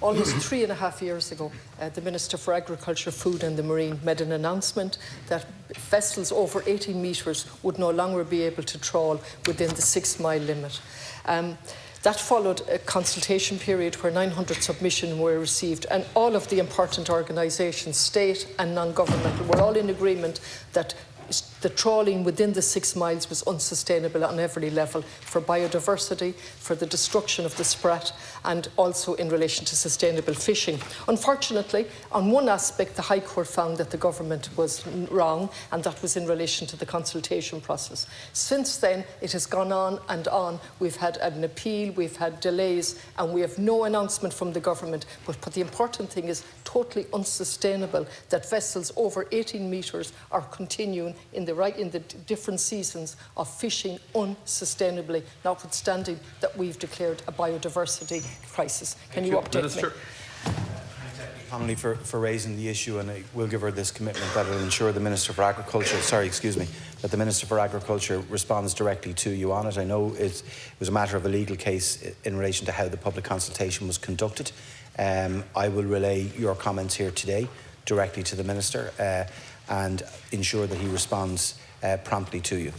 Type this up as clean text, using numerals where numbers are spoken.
Almost 3.5 years ago, the Minister for Agriculture, Food and the Marine made an announcement that vessels over 18 metres would no longer be able to trawl within the 6-mile limit. That followed a consultation period where 900 submissions were received, and all of the important organisations, state and non-governmental, were all in agreement that the trawling within the 6 miles was unsustainable on every level for biodiversity, for the destruction of the sprat, and also in relation to sustainable fishing. Unfortunately, on one aspect, the High Court found that the government was wrong, and that was in relation to the consultation process. Since then, it has gone on and on. We've had an appeal, we've had delays, and we have no announcement from the government. But the important thing is totally unsustainable that vessels over 18 metres are continuing in the different seasons of fishing unsustainably, notwithstanding that we've declared a biodiversity crisis. Can you update me? Connolly for raising the issue, and I will give her this commitment that will ensure the Minister for Agriculture, that the Minister for Agriculture responds directly to you on it. I know it was a matter of a legal case in relation to how the public consultation was conducted. I will relay your comments here today directly to the Minister and ensure that he responds promptly to you.